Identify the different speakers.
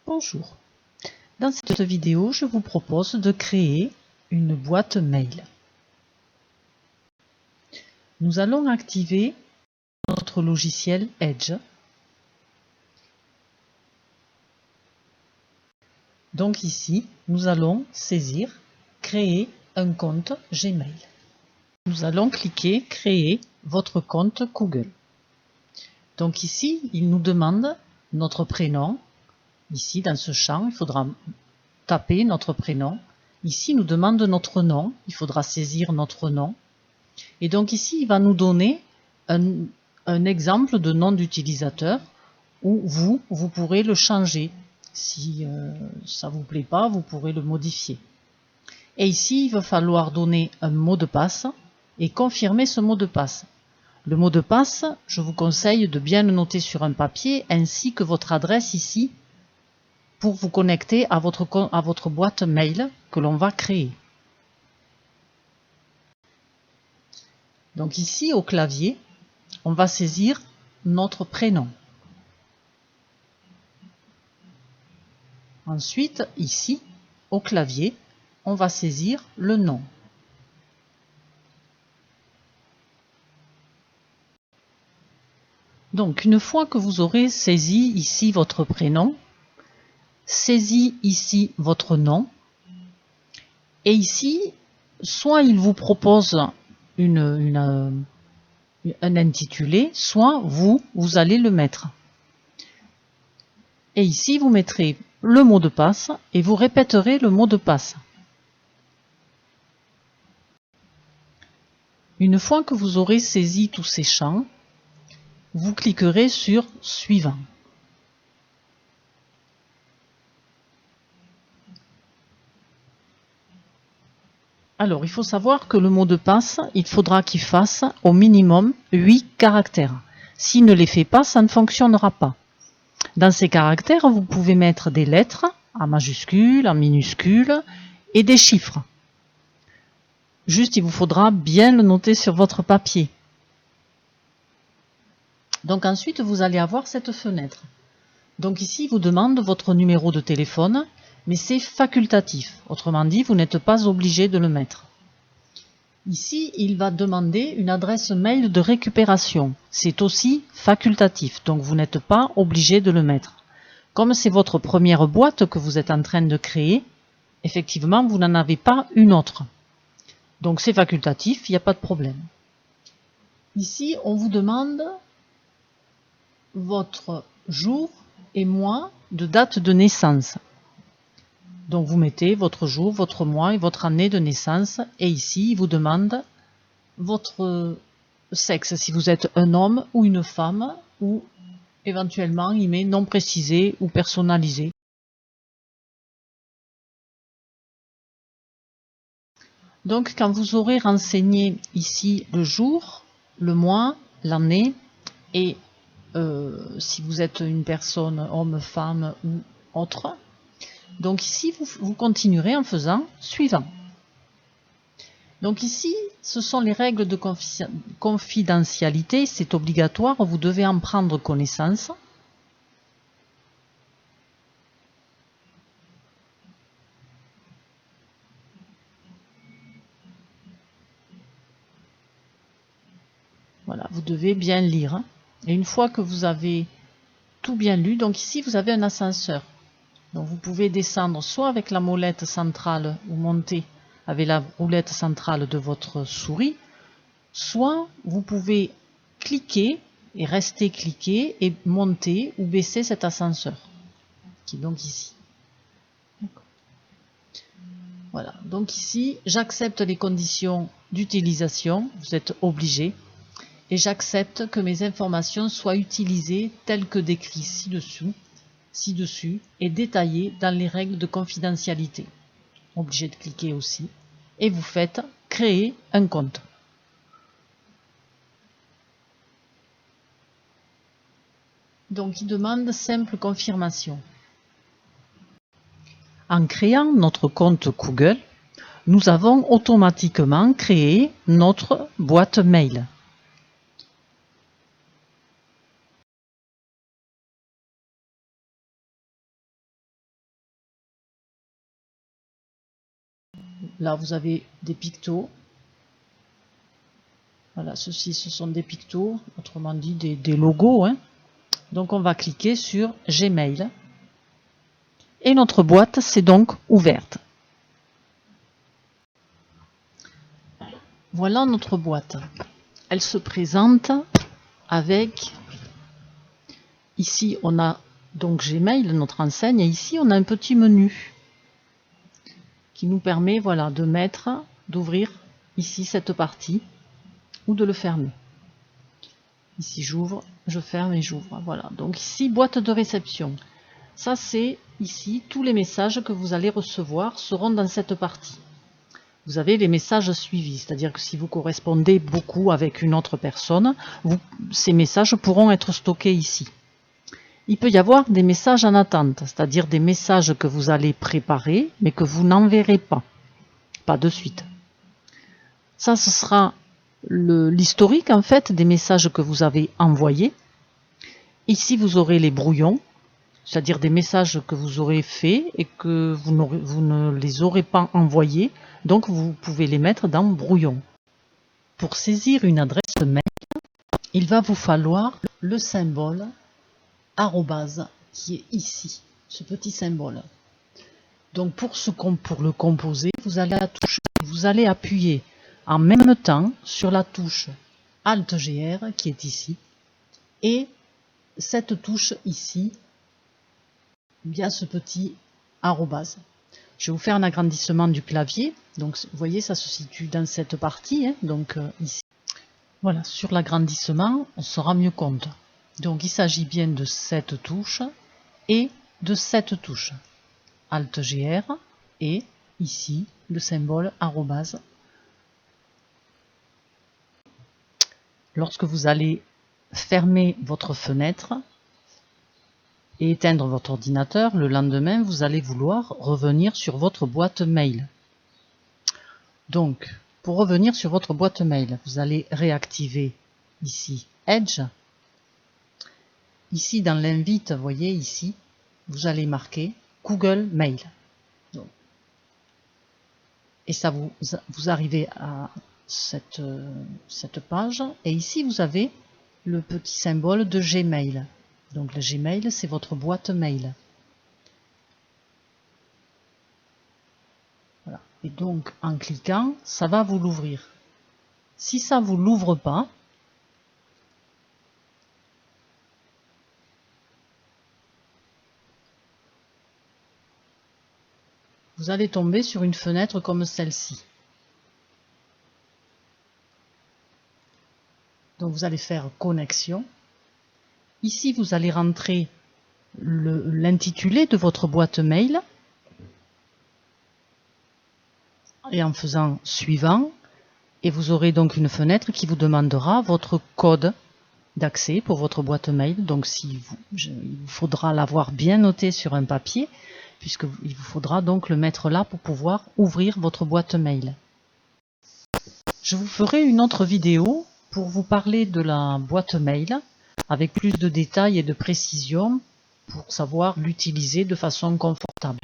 Speaker 1: Bonjour. Dans cette vidéo, je vous propose de créer une boîte mail. Nous allons activer notre logiciel Edge. Donc ici, nous allons saisir « Créer un compte Gmail ». Nous allons cliquer « Créer votre compte Google ». Donc ici, il nous demande notre prénom. Ici, dans ce champ, il faudra taper notre prénom. Ici, il nous demande notre nom. Il faudra saisir notre nom. Et donc ici, il va nous donner un exemple de nom d'utilisateur où vous pourrez le changer. Si ça ne vous plaît pas, vous pourrez le modifier. Et ici, il va falloir donner un mot de passe et confirmer ce mot de passe. Le mot de passe, je vous conseille de bien le noter sur un papier ainsi que votre adresse ici pour vous connecter à votre boîte mail que l'on va créer. Donc ici, au clavier, on va saisir notre prénom. Ensuite, ici, au clavier, on va saisir le nom. Donc, une fois que vous aurez saisi ici votre prénom, saisi ici votre nom, et ici, soit il vous propose un intitulé, soit vous allez le mettre. Et ici, vous mettrez le mot de passe et vous répéterez le mot de passe. Une fois que vous aurez saisi tous ces champs, vous cliquerez sur « Suivant ». Alors, il faut savoir que le mot de passe, il faudra qu'il fasse au minimum 8 caractères. S'il ne les fait pas, ça ne fonctionnera pas. Dans ces caractères, vous pouvez mettre des lettres en majuscules, en minuscules et des chiffres. Juste, il vous faudra bien le noter sur votre papier. Donc ensuite, vous allez avoir cette fenêtre. Donc ici, il vous demande votre numéro de téléphone, mais c'est facultatif. Autrement dit, vous n'êtes pas obligé de le mettre. Ici, il va demander une adresse mail de récupération. C'est aussi facultatif, donc vous n'êtes pas obligé de le mettre. Comme c'est votre première boîte que vous êtes en train de créer, effectivement, vous n'en avez pas une autre. Donc c'est facultatif, il n'y a pas de problème. Ici, on vous demande votre jour et mois de date de naissance. Donc vous mettez votre jour, votre mois et votre année de naissance. Et ici, il vous demande votre sexe, si vous êtes un homme ou une femme, ou éventuellement il met non précisé ou personnalisé. Donc quand vous aurez renseigné ici le jour, le mois, l'année, et si vous êtes une personne, homme, femme ou autre, donc ici vous continuerez en faisant suivant. Donc ici, ce sont les règles de confidentialité, c'est obligatoire, vous devez en prendre connaissance. Voilà, vous devez bien lire. Et une fois que vous avez tout bien lu, donc ici vous avez un ascenseur. Donc vous pouvez descendre soit avec la molette centrale ou monter avec la roulette centrale de votre souris, soit vous pouvez cliquer et rester cliqué et monter ou baisser cet ascenseur qui est donc ici. Voilà, donc ici j'accepte les conditions d'utilisation, vous êtes obligé, et j'accepte que mes informations soient utilisées telles que décrit ci-dessus et détaillées dans les règles de confidentialité. Obligé de cliquer aussi, et vous faites créer un compte. Donc il demande simple confirmation. En créant notre compte Google, nous avons automatiquement créé notre boîte mail. là vous avez des pictos. Voilà, ceci ce sont des pictos, autrement dit des logos, hein. Donc on va cliquer sur Gmail. Et notre boîte s'est donc ouverte. Voilà notre boîte. Elle se présente avec, ici on a donc Gmail, notre enseigne, et ici on a un petit menu qui nous permet, voilà, de mettre, d'ouvrir ici cette partie ou de le fermer. Ici j'ouvre, je ferme et j'ouvre. Voilà, donc ici boîte de réception. Ça c'est ici tous les messages que vous allez recevoir seront dans cette partie. Vous avez les messages suivis, c'est-à-dire que si vous correspondez beaucoup avec une autre personne, ces messages pourront être stockés ici. Il peut y avoir des messages en attente, c'est-à-dire des messages que vous allez préparer, mais que vous n'enverrez pas de suite. Ça, ce sera l'historique en fait des messages que vous avez envoyés. Ici, vous aurez les brouillons, c'est-à-dire des messages que vous aurez faits et que vous ne les aurez pas envoyés, donc vous pouvez les mettre dans brouillon. Pour saisir une adresse mail, il va vous falloir le symbole arrobase qui est ici, ce petit symbole. Donc pour le composer, vous allez appuyer en même temps sur la touche Alt-GR qui est ici et cette touche ici, bien ce petit arrobase. Je vais vous faire un agrandissement du clavier. Donc vous voyez, ça se situe dans cette partie, hein, donc ici. Voilà, sur l'agrandissement, on se rend mieux compte. Donc il s'agit bien de cette touche et de cette touche. Alt-GR et ici le symbole arrobase. Lorsque vous allez fermer votre fenêtre et éteindre votre ordinateur, le lendemain, vous allez vouloir revenir sur votre boîte mail. Donc, pour revenir sur votre boîte mail, vous allez réactiver ici Edge. Ici, dans l'invite, vous voyez ici, vous allez marquer Google Mail. Donc, et ça vous arrivez à cette page. Et ici, vous avez le petit symbole de Gmail. Donc le Gmail, c'est votre boîte mail. Voilà. Et donc, en cliquant, ça va vous l'ouvrir. Si ça ne vous l'ouvre pas, vous allez tomber sur une fenêtre comme celle-ci. Donc vous allez faire connexion. Ici, vous allez rentrer l'intitulé de votre boîte mail. Et en faisant suivant, et vous aurez donc une fenêtre qui vous demandera votre code d'accès pour votre boîte mail. Donc il vous faudra l'avoir bien noté sur un papier, puisqu'il vous faudra donc le mettre là pour pouvoir ouvrir votre boîte mail. Je vous ferai une autre vidéo pour vous parler de la boîte mail, avec plus de détails et de précision pour savoir l'utiliser de façon confortable.